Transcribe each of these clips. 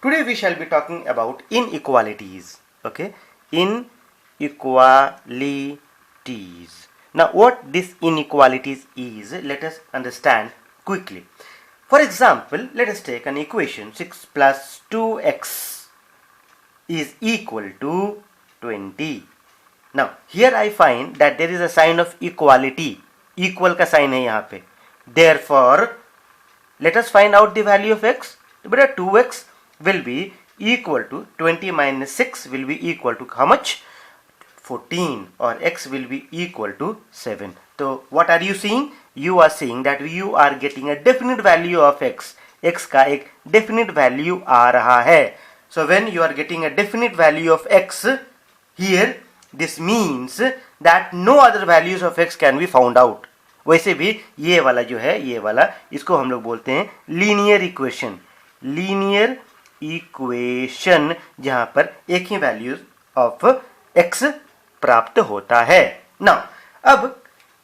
Today we shall be talking about inequalities. Okay, inequalities. Now, what this inequalities is, let us understand quickly. For example, let us take an equation 6 plus 2x is equal to 20. Now, here I find that there is a sign of equality. Equal का sign है यहाँ पे. Therefore, let us find out the value of x. But 2x will be equal to 20 minus 6 will be equal to how much? 14, or x will be equal to 7. So what are you seeing? You are seeing that you are getting a definite value of x. x का एक definite value आ रहा है. So when you are getting a definite value of x here, this means that no other values of x can be found out. वैसे भी ये वाला जो है, ये वाला, इसको हम लोग बोलते हैं लीनियर इक्वेशन. लीनियर इक्वेशन जहां पर एक ही वैल्यूज ऑफ x प्राप्त होता है. नाउ अब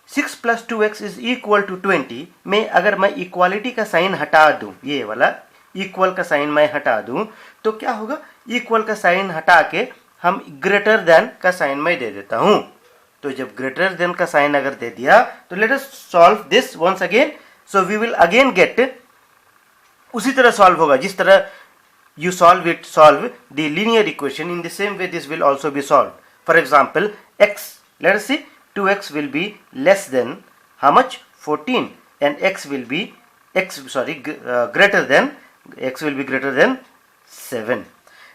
6 plus 2x is equal to 20 में अगर मैं इक्वालिटी का साइन हटा दूं, ये वाला इक्वल का साइन मैं हटा दूं, तो क्या होगा? इक्वल का साइन हटा के हम ग्रेटर देन का साइन मैं दे देता हूं. तो जब ग्रेटर देन का साइन अगर दे दिया तो let us solve this once again. So we will again get, उसी तरह सॉल्व होगा जिस तरह you solve the linear equation. In the same way this will also be solved. For example, x, let us see, 2x will be less than how much? 14, and x will be greater than 7.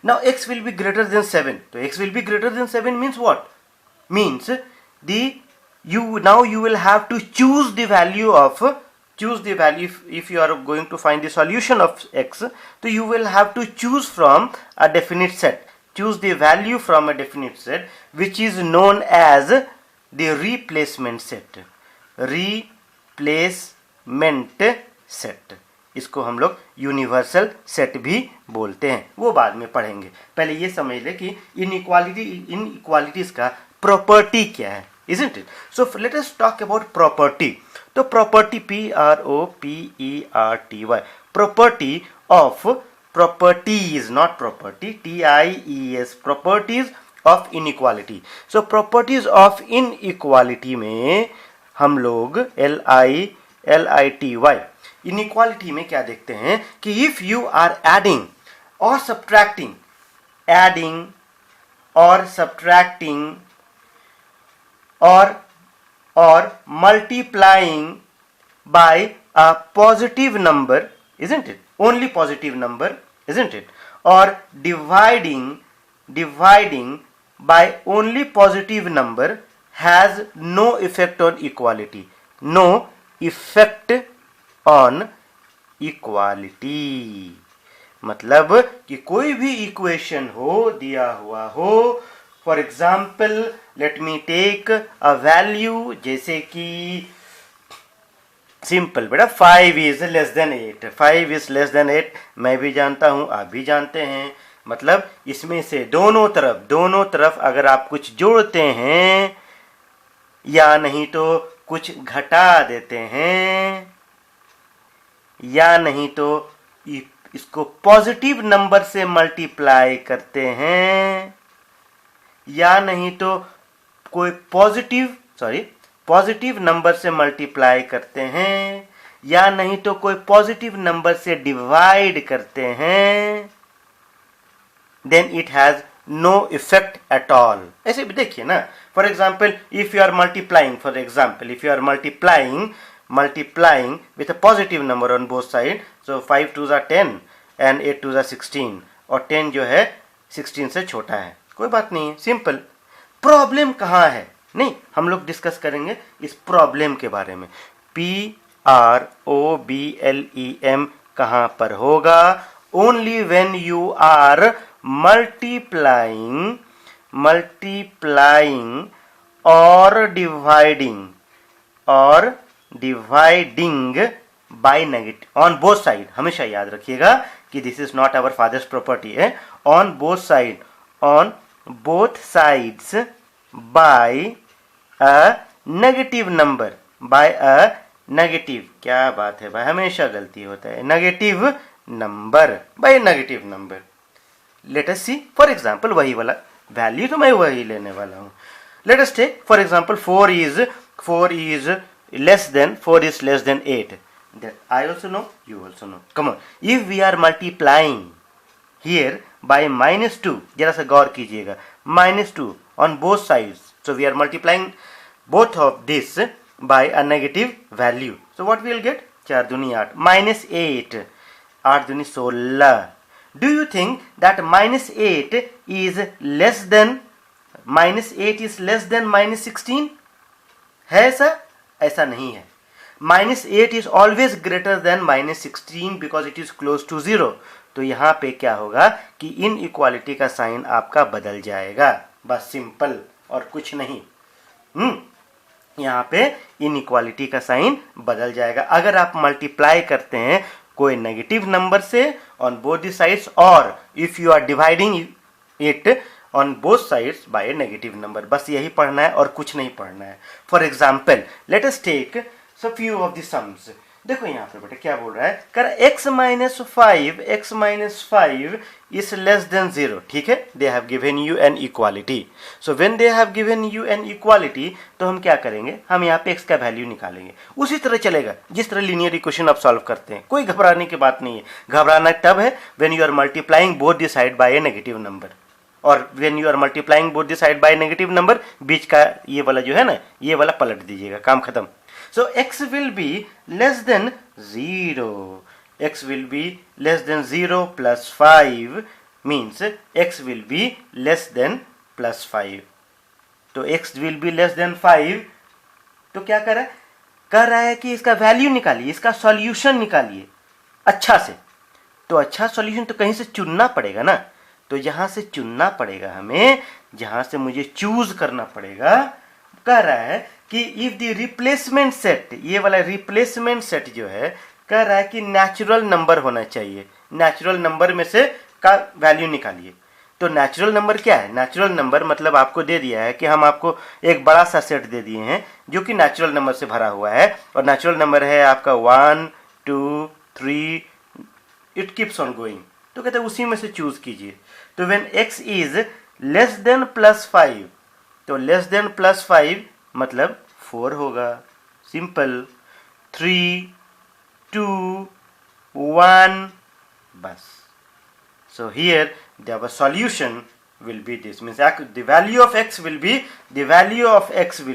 Now x will be greater than 7. So x will be greater than 7 means what? Means now you will have to choose the value if you are going to find the solution of x. So you will have to choose from a definite set. Choose the value from a definite set which is known as the replacement set. Replacement set. इसको हम लोग universal set भी बोलते हैं, वो बाद में पढ़ेंगे. पहले ये समझ ले कि इनइक्वालिटीज का प्रॉपर्टी क्या है, isn't it? So let us talk about property. तो property PROPERTY, property of properties, not property, TIES, properties of inequality. So properties of inequality में हम लोग LITY inequality में क्या देखते हैं कि if you are adding or subtracting or multiplying by a positive number, isn't it? Only positive number, isn't it? Or dividing by only positive number has no effect on equality. No effect on equality. मतलब कि कोई भी equation हो, दिया हुआ हो, for example let me take a value, जैसे कि सिंपल बेटा 5 is less than 8. 5 is less than 8 मैं भी जानता हूं, आप भी जानते हैं. मतलब इसमें से दोनों तरफ अगर आप कुछ जोड़ते हैं या नहीं तो कुछ घटा देते हैं या नहीं तो इसको पॉजिटिव नंबर से मल्टीप्लाई करते हैं या नहीं तो कोई पॉजिटिव नंबर से मल्टीप्लाई करते हैं या नहीं तो कोई पॉजिटिव नंबर से डिवाइड करते हैं, then it has no effect at all. ऐसे भी देखिए ना. For example if you are multiplying with a positive number on both sides, so 5 2s are 10 and 8 2s are 16, और 10 जो है 16 से छोटा है, कोई बात नहीं है, सिंपल. प्रॉब्लम कहाँ है? नहीं, हम लोग डिस्कस करेंगे इस प्रॉब्लम के बारे में. PROBLEM कहाँ पर होगा? Only when you are multiplying or dividing by negative on both side. हमेशा याद रखिएगा कि this is not our father's property है. on both sides by a negative number, क्या बात है भाई, हमेशा गलती होता है, negative number, by negative number. Let us see for example वही वाला वैल्यू तो मैं वही लेने वाला हूँ. Let us take for example 4 is less than 8. That I also know, you also know. Come on, if we are multiplying here by -2, जरा सा गौर कीजिएगा, -2 on both sides, so we are multiplying both of this by a negative value. So what we will get? 4 दूनी 8 -8, 8 दूनी 16. Do you think that -8 is less than -16? है ऐसा? ऐसा नहीं है. -8 is always greater than -16 because it is close to 0. तो यहाँ पे क्या होगा कि इनइक्वालिटी का साइन आपका बदल जाएगा, बस सिंपल और कुछ नहीं. यहाँ पे इनइक्वालिटी का साइन बदल जाएगा अगर आप मल्टीप्लाई करते हैं कोई नेगेटिव नंबर से ऑन बोथ द साइड्स, और if you are dividing it on both sides by a negative number. बस यही पढ़ना है और कुछ नहीं पढ़ना है. For example let us take some few of the sums. देखो यहाँ पे बेटा क्या बोल रहा है, कर x minus 5 is less than 0. ठीक है, they have given you an equality. So when they have given you an equality, तो हम क्या करेंगे, हम यहाँ पे x का वैल्यू निकालेंगे. उसी तरह चलेगा जिस तरह लीनियर इक्वेशन आप सॉल्व करते हैं. कोई घबराने की बात नहीं है. घबराना तब है when you are multiplying both the side by a negative number. और when you are multiplying both the side by a negative number, बीच का ये वाला जो है ना, ये वाला पलट दीजिएगा, काम खत्म. So x will be less than 0. X will be less than 0 plus 5 means x will be less than plus 5. तो x will be less than 5. तो क्या कर रहा है? कर रहा है कि इसका वैल्यू निकालिए, इसका सॉल्यूशन निकालिए अच्छा से. तो अच्छा सॉल्यूशन तो कहीं से चुनना पड़ेगा ना. तो यहां से चुनना पड़ेगा हमें, जहां से मुझे चूज करना पड़ेगा. कह रहा है कि इफ द रिप्लेसमेंट सेट, ये वाला रिप्लेसमेंट सेट जो है, कह रहा है कि नेचुरल नंबर होना चाहिए. नेचुरल नंबर में से का वैल्यू निकालिए. तो नेचुरल नंबर क्या है? नेचुरल नंबर मतलब आपको दे दिया है कि हम आपको एक बड़ा सा सेट दे दिए हैं जो कि नेचुरल नंबर से भरा हुआ है, और नेचुरल नंबर है आपका 1 2 3, इट कीप्स ऑन गोइंग. तो कहते हैं उसी में से चूज कीजिए. तो when x is less then plus 5, तो लेस देन प्लस 5 मतलब 4 होगा. सिंपल. 3 2 1 बस. So here the solution will be this, means the value of x will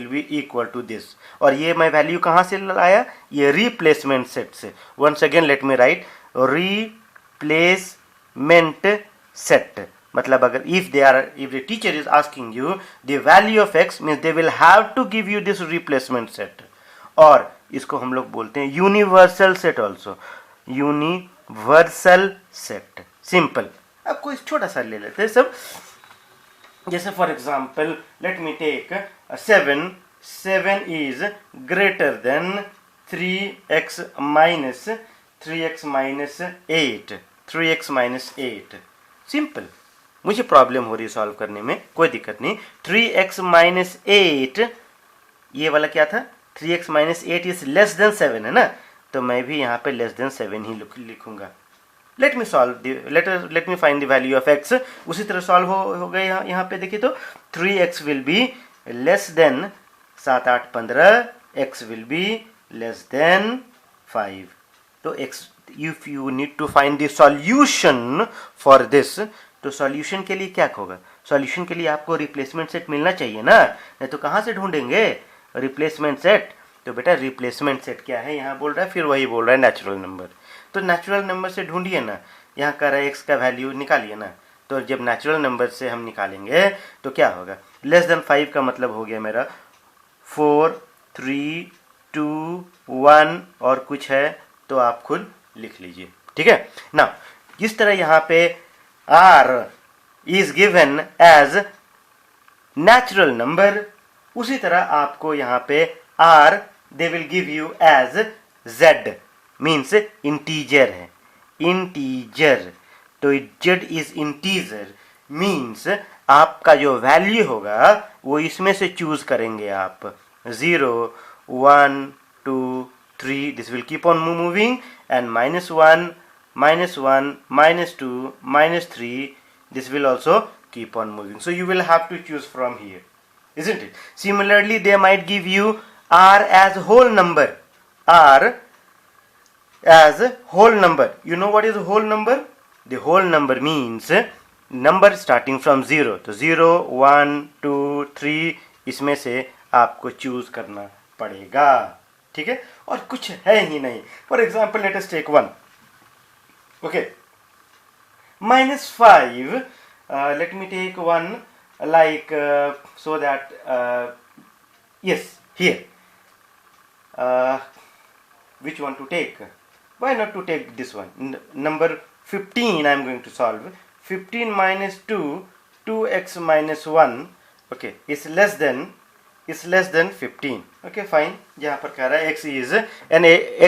be equal to this. और ये मैं वैल्यू कहाँ से लाया? ये रिप्लेसमेंट सेट से. once again let me write replacement set. मतलब अगर if the teacher is asking you the value of x, means they will have to give you this replacement set. और इसको हम लोग बोलते हैं universal set also. Universal set. Simple. अब कोई छोटा सा ले लेते हैं सब. जैसे for example let me take 7 is greater than 3x minus 8. Simple. मुझे प्रॉब्लम हो रही है सॉल्व करने में, कोई दिक्कत नहीं. 3x minus 8, ये वाला क्या था? 3x minus 8 is less then 7 है ना, तो मैं भी यहाँ पे लेस देन 7 ही लिखूंगा. Let me find the value of x. उसी तरह सॉल्व हो गए. यहाँ पे देखिए तो 3x will be less than 7 8 15, x will be less than 5. तो x, if you need to find the solution for this, तो सॉल्यूशन के लिए क्या होगा? सॉल्यूशन के लिए आपको रिप्लेसमेंट सेट मिलना चाहिए ना, नहीं तो कहाँ से ढूंढेंगे रिप्लेसमेंट सेट? तो बेटा रिप्लेसमेंट सेट क्या है यहाँ बोल रहा है, फिर वही बोल रहा है नेचुरल नंबर. तो नेचुरल नंबर से ढूंढिए ना. यहाँ कह रहा है x का वैल्यू निकालिए ना. तो जब नेचुरल नंबर से हम निकालेंगे तो क्या होगा? लेस देन 5 का मतलब हो गया मेरा 4 3 2 1 और कुछ है तो आप खुद लिख लीजिए. ठीक है ना. जिस तरह यहाँ पे r is given as natural number, उसी तरह आपको यहाँ पे r they will give you as z, means integer है. integer. तो z is integer means आपका जो वैल्यू होगा वो इसमें से चूज करेंगे आप. 0 1 2 3, this will keep on moving, and -1 -1 -2 -3 this will also keep on moving. So you will have to choose from here, isn't it? Similarly, they might give you r as whole number. R as a whole number. You know what is a whole number? The whole number means number starting from 0. तो 0, 1, 2, 3 इसमें से आपको choose करना पड़ेगा, ठीक है? और कुछ है ही नहीं. For example let us take 1. Okay, -5. Let me take one like so that yes, here. Which one to take? Why not to take this one? Number 15 I am going to solve. 15 minus 2, 2x minus 1, okay, is less than 15. Okay, fine. यहाँ पर कह रहा है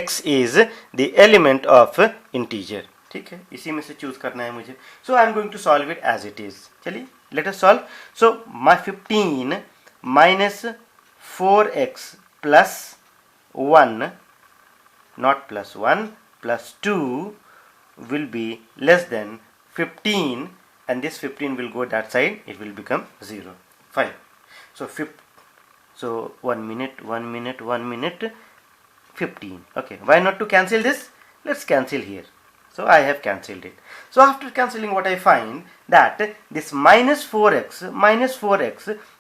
x is the element of integer. ठीक है, इसी में से चूज करना है मुझे. So I am going to solve it as it is. चलिए, let us solve. So my 15 minus 4x plus 1, not plus 1, plus 2 will be less than 15, and this 15 will go that side, it will become 0. Fine. So 1 minute, 15. Okay, why not to cancel this? Let's cancel here. So I have cancelled it. So after cancelling, what I find that this minus 4x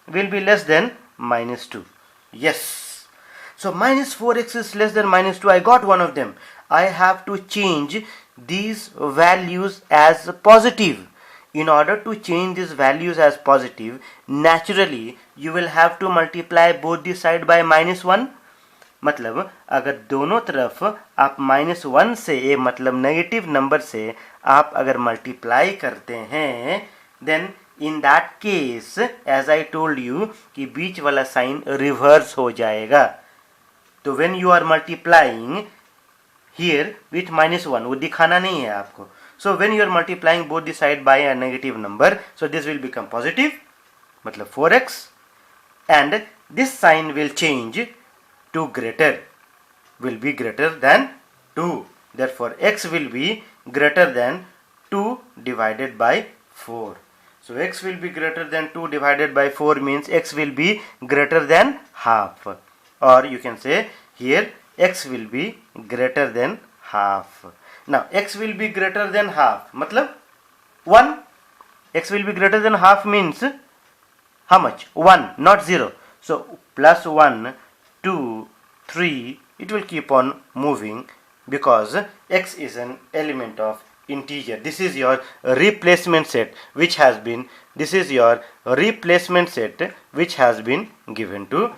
will be less than minus 2. Yes. So minus 4x is less than minus 2. I got one of them. I have to change these values as positive. In order to change these values as positive, naturally you will have to multiply both the side by -1. मतलब अगर दोनों तरफ आप -1 से मतलब negative number से आप अगर मल्टीप्लाई करते हैं, then in that case as I told you कि बीच वाला साइन रिवर्स हो जाएगा. तो when you are multiplying here with -1, वो दिखाना नहीं है आपको. So when you are multiplying both the side by a negative number, so this will become positive, मतलब 4x, and this sign will change to greater, will be greater than 2. Therefore x will be greater than 2 divided by 4. So x will be greater than 2 divided by 4 means x will be greater than half, or you can say here x will be greater than half. Now x will be greater than half मतलब 1. X will be greater than half means how much? 1, not 0. So plus 1, 2, 3, it will keep on moving because x is an element of integer. This is your replacement set which has been given to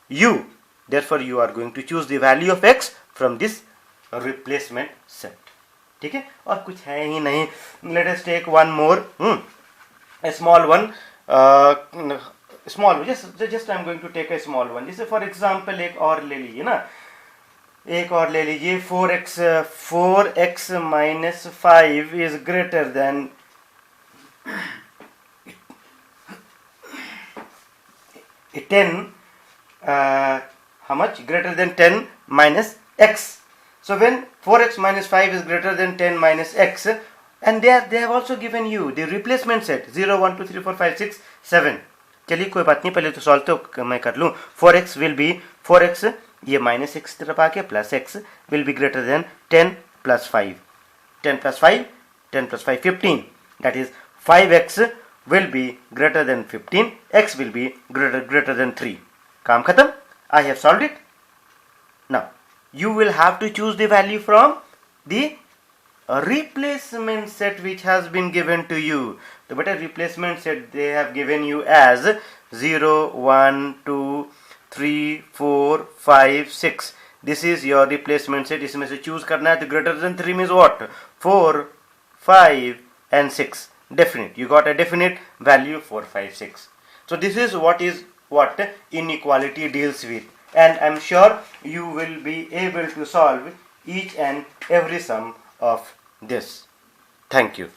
you. Therefore you are going to choose the value of x from this replacement set. ठीक है, और कुछ है ही नहीं. Let us take one more, a small one. Just I am going to take a small one. जैसे for example एक और ले लीजिए ना, एक और ले लीजिए. 4x minus 5 is greater than 10. How much? Greater than 10 minus x. So when 4x minus 5 is greater than 10 minus x, and they have also given you the replacement set 0, 1, 2, 3, 4, 5, 6, 7. चलिए कोई बात नहीं, पहले तो सॉल्व तो मैं कर लूँ. 4x will be 4x, ये minus x तरफ आके plus x will be greater than 10 plus 5. 10 plus 5, 10 plus 5, 15. That is 5x will be greater than 15. X will be greater than 3. काम खत्म. I have solved it. Now you will have to choose the value from the replacement set which has been given to you. The better replacement set they have given you as 0, 1, 2, 3, 4, 5, 6. This is your replacement set. इसमें से choose करना है. तो greater than 3 means what? 4, 5 and 6. Definite. You got a definite value 4, 5, 6. So this is what inequality deals with. And I am sure you will be able to solve each and every sum of this. Thank you.